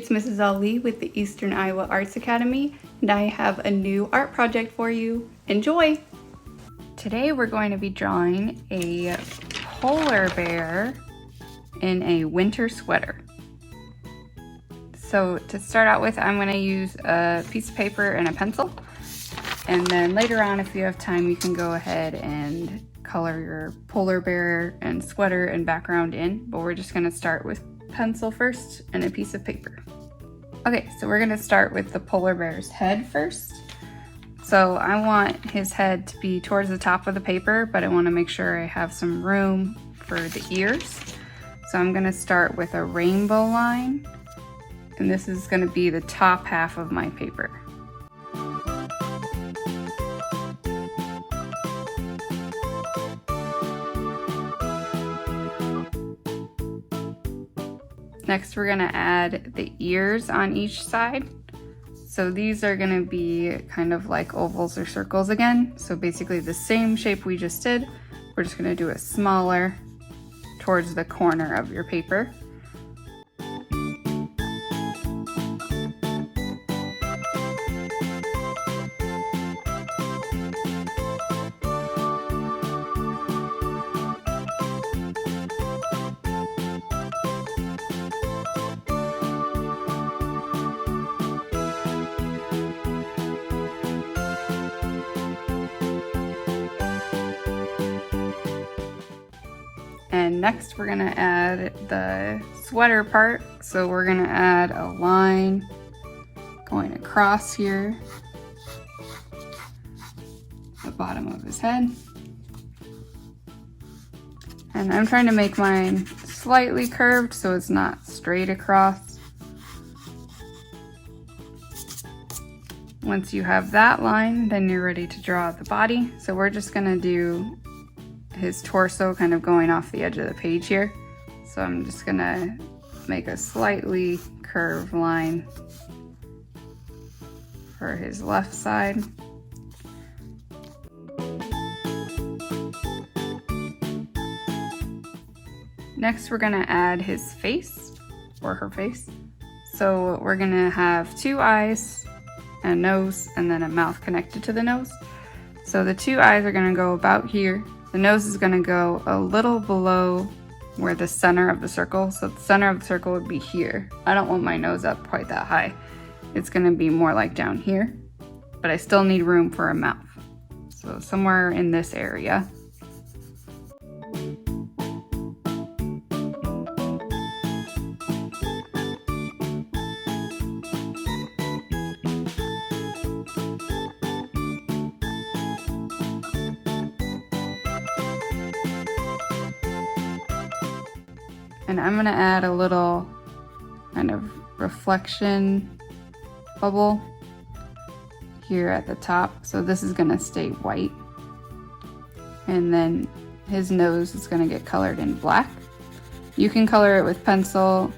it's Mrs. Ali with the Eastern Iowa Arts Academy, and I have a new art project for you. Enjoy! Today we're going to be drawing a polar bear in a winter sweater. So to start out with, I'm going to use a piece of paper and a pencil, and then later on, if you have time, you can go ahead and color your polar bear and sweater and background in, but we're just going to start with pencil first and a piece of paper. Okay, so we're going to start with the polar bear's head first. So I want his head to be towards the top of the paper, but I want to make sure I have some room for the ears. So I'm going to start with a rainbow line, and this is going to be the top half of my paper. Next, we're gonna add the ears on each side. So these are gonna be kind of like ovals or circles again. So basically the same shape we just did, we're just gonna do it smaller towards the corner of your paper. And next we're gonna add the sweater part. So we're gonna add a line going across here, the bottom of his head. And I'm trying to make mine slightly curved so it's not straight across. Once you have that line, then you're ready to draw the body. So we're just gonna do his torso kind of going off the edge of the page here. So I'm just gonna make a slightly curved line for his left side. Next, we're gonna add his face, or her face. So we're gonna have two eyes, a nose, and then a mouth connected to the nose. So the two eyes are gonna go about here. The nose is gonna go a little below where the center of the circle. So the center of the circle would be here. I don't want my nose up quite that high. It's gonna be more like down here, but I still need room for a mouth. So somewhere in this area. And I'm gonna add a little kind of reflection bubble here at the top. So this is gonna stay white. And then his nose is gonna get colored in black. You can color it with pencil,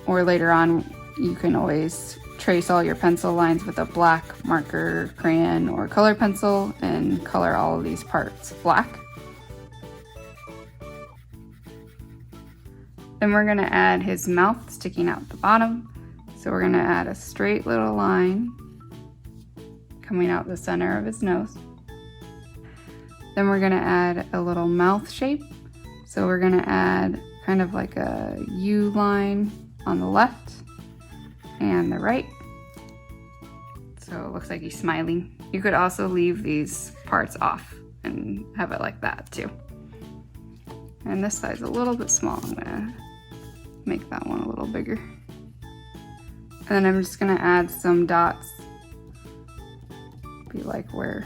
or later on, you can always trace all your pencil lines with a black marker, crayon, or color pencil and color all of these parts black. Then we're gonna add his mouth sticking out the bottom. So we're gonna add a straight little line coming out the center of his nose. Then we're gonna add a little mouth shape. So we're gonna add kind of like a U line on the left and the right. So it looks like he's smiling. You could also leave these parts off and have it like that too. And this side's a little bit small. I'm gonna make that one a little bigger. And then I'm just gonna add some dots, be like where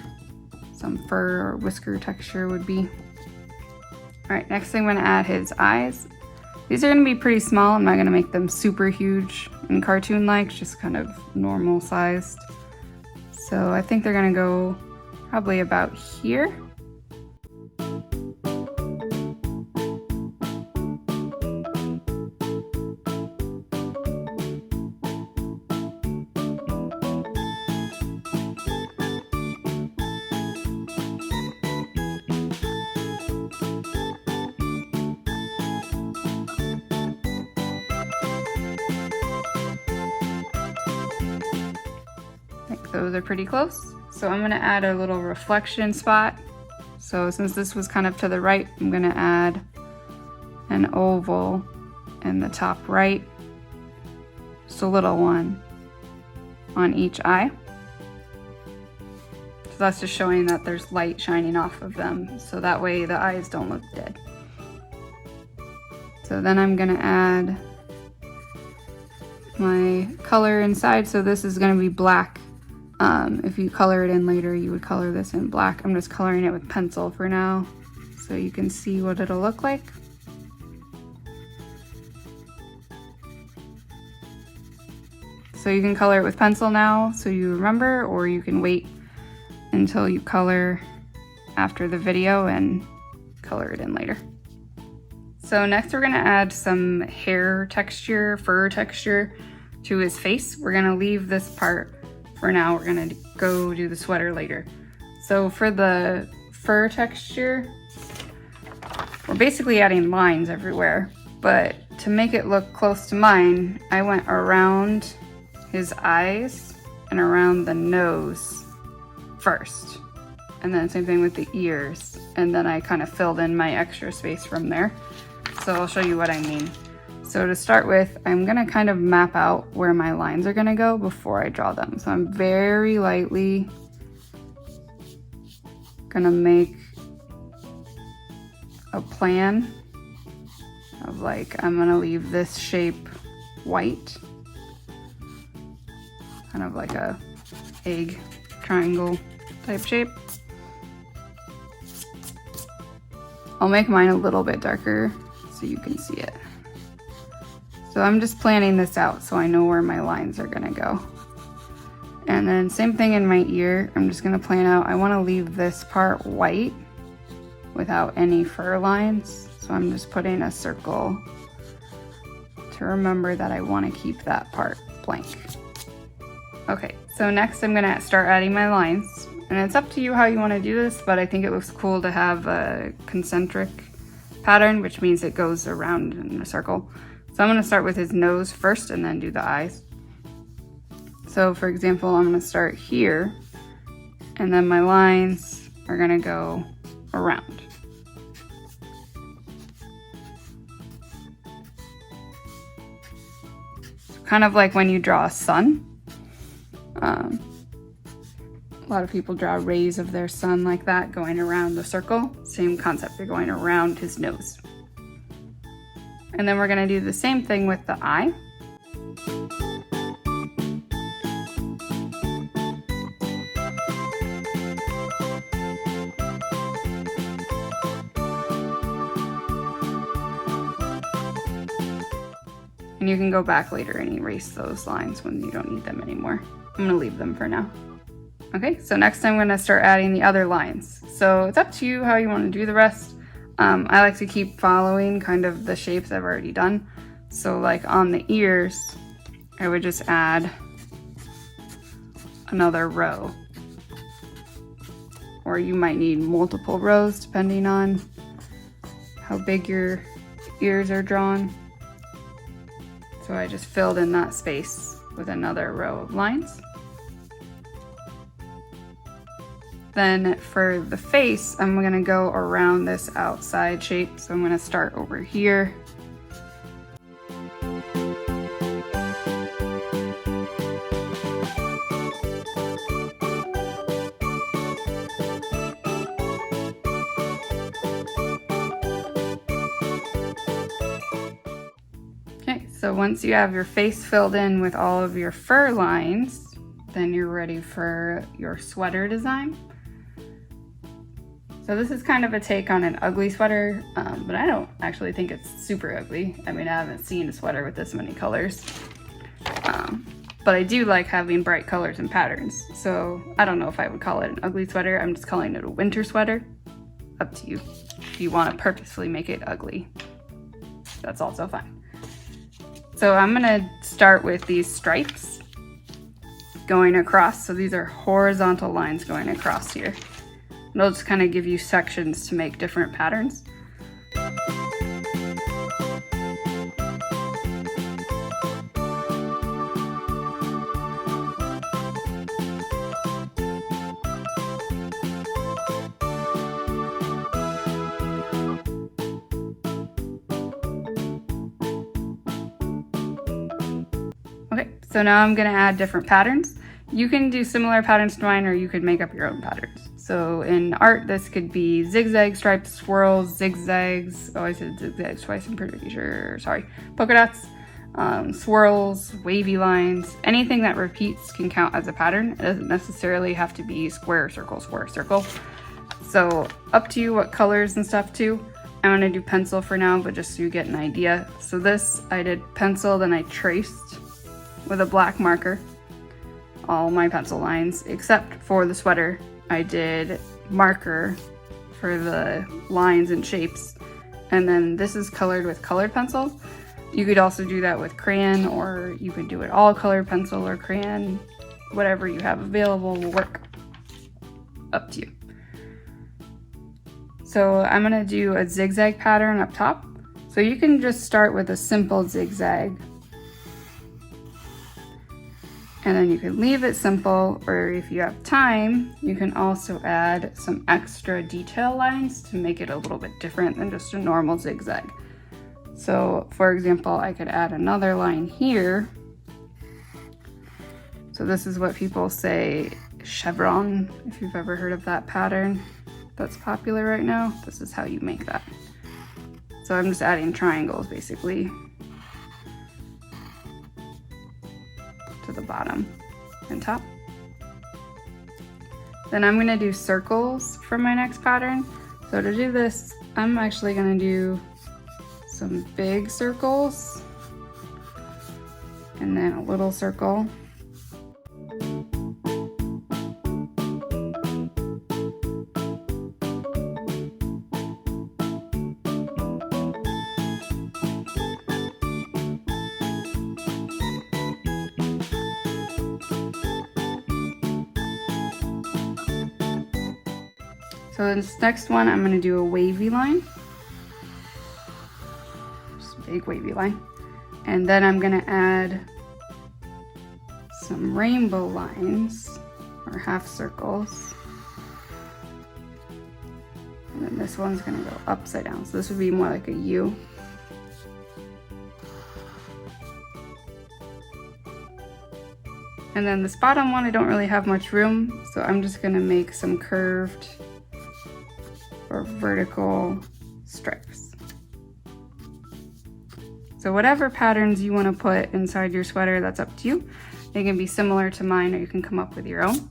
some fur or whisker texture would be. All right, next thing I'm gonna add his eyes. These are gonna be pretty small. I'm not gonna make them super huge and cartoon-like, just kind of normal sized. So I think they're gonna go probably about here. those are pretty close. So I'm gonna add a little reflection spot. So since this was kind of to the right, I'm gonna add an oval in the top right. Just a little one on each eye. So that's just showing that there's light shining off of them, so that way the eyes don't look dead. So then I'm gonna add my color inside. So this is gonna be black. If you color it in later, you would color this in black. I'm just coloring it with pencil for now, so you can see what it'll look like. So you can color it with pencil now so you remember, or you can wait until you color after the video and color it in later. So next we're gonna add some hair texture, fur texture to his face. We're gonna leave this part for now. We're gonna go do the sweater later. So for the fur texture, we're basically adding lines everywhere, but to make it look close to mine, I went around his eyes and around the nose first. And then same thing with the ears. And then I kind of filled in my extra space from there. So I'll show you what I mean. So to start with, I'm gonna kind of map out where my lines are gonna go before I draw them. So I'm very lightly gonna make a plan of like, I'm gonna leave this shape white, kind of like a egg triangle type shape. I'll make mine a little bit darker so you can see it. So I'm just planning this out so I know where my lines are gonna go. And then same thing in my ear. I'm just gonna plan out, I wanna leave this part white without any fur lines. So I'm just putting a circle to remember that I wanna keep that part blank. Okay, so next I'm gonna start adding my lines. And it's up to you how you wanna do this, but I think it looks cool to have a concentric pattern, which means it goes around in a circle. So I'm gonna start with his nose first and then do the eyes. So for example, I'm gonna start here, and then my lines are gonna go around. Kind of like when you draw a sun. A lot of people draw rays of their sun like that, going around the circle. Same concept, you're going around his nose. And then we're gonna do the same thing with the eye. And you can go back later and erase those lines when you don't need them anymore. I'm gonna leave them for now. Okay, so next I'm gonna start adding the other lines. So it's up to you how you wanna do the rest. I like to keep following kind of the shapes I've already done. So like on the ears, I would just add another row. Or you might need multiple rows depending on how big your ears are drawn. So I just filled in that space with another row of lines. Then for the face, I'm gonna go around this outside shape. So I'm gonna start over here. Okay, so once you have your face filled in with all of your fur lines, then you're ready for your sweater design. So this is kind of a take on an ugly sweater, but I don't actually think it's super ugly. I mean, I haven't seen a sweater with this many colors. But I do like having bright colors and patterns. So I don't know if I would call it an ugly sweater. I'm just calling it a winter sweater. Up to you. If you want to purposefully make it ugly, that's also fine. So I'm gonna start with these stripes going across. So these are horizontal lines going across here. It'll just kind of give you sections to make different patterns. Okay, so now I'm gonna add different patterns. You can do similar patterns to mine, or you could make up your own patterns. So in art, this could be zigzag, stripes, swirls, zigzags. Oh, I said zigzags twice, I'm pretty sure. Sorry. Polka dots, swirls, wavy lines. Anything that repeats can count as a pattern. It doesn't necessarily have to be square, circle, square, circle. So up to you what colors and stuff too. I'm gonna do pencil for now, but just so you get an idea. So this, I did pencil, then I traced with a black marker all my pencil lines, except for the sweater. I did marker for the lines and shapes. And then this is colored with colored pencil. You could also do that with crayon, or you could do it all colored pencil or crayon. Whatever you have available will work. Up to you. So I'm gonna do a zigzag pattern up top. So you can just start with a simple zigzag. And then you can leave it simple, or if you have time, you can also add some extra detail lines to make it a little bit different than just a normal zigzag. So for example, I could add another line here. So this is what people say chevron, if you've ever heard of that pattern that's popular right now. This is how you make that. So I'm just adding triangles basically to the bottom and top. Then I'm gonna do circles for my next pattern. So to do this, I'm actually gonna do some big circles and then a little circle. So this next one, I'm gonna do a wavy line. Just a big wavy line. And then I'm gonna add some rainbow lines, or half circles. And then this one's gonna go upside down. So this would be more like a U. And then this bottom one, I don't really have much room, so I'm just gonna make some curved or vertical stripes. So whatever patterns you want to put inside your sweater, that's up to you. They can be similar to mine, or you can come up with your own.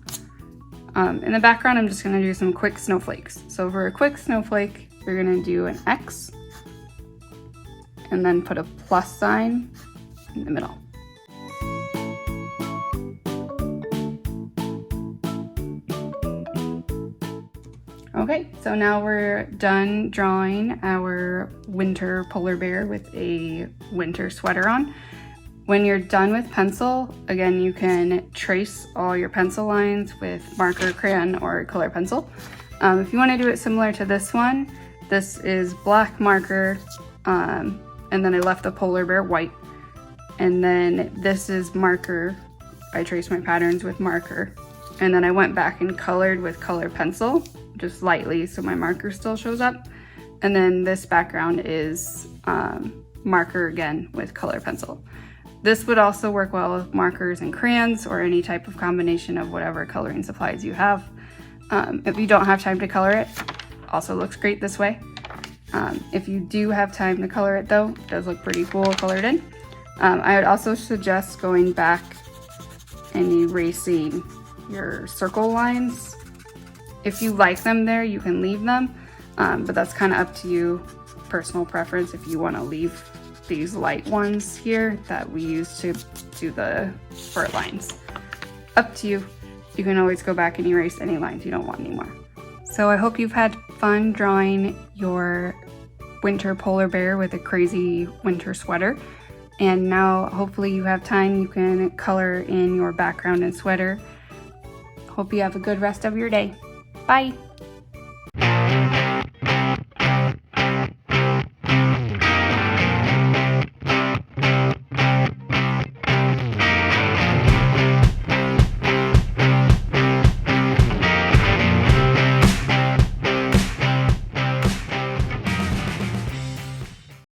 In the background, I'm just going to do some quick snowflakes. So for a quick snowflake, you're going to do an X and then put a plus sign in the middle. Okay, so now we're done drawing our winter polar bear with a winter sweater on. When you're done with pencil, again, you can trace all your pencil lines with marker, crayon, or color pencil. If you want to do it similar to this one, this is black marker, and then I left the polar bear white. And then this is marker. I traced my patterns with marker. And then I went back and colored with color pencil, just lightly, so my marker still shows up. And then this background is marker again with color pencil. This would also work well with markers and crayons, or any type of combination of whatever coloring supplies you have. If you don't have time to color it, also looks great this way. If you do have time to color it though, it does look pretty cool colored in. I would also suggest going back and erasing your circle lines. If you like them there, you can leave them, but that's kind of up to you, personal preference, if you want to leave these light ones here that we use to do the fur lines. Up to you. You can always go back and erase any lines you don't want anymore. So I hope you've had fun drawing your winter polar bear with a crazy winter sweater. And now hopefully you have time, you can color in your background and sweater. Hope you have a good rest of your day. Bye.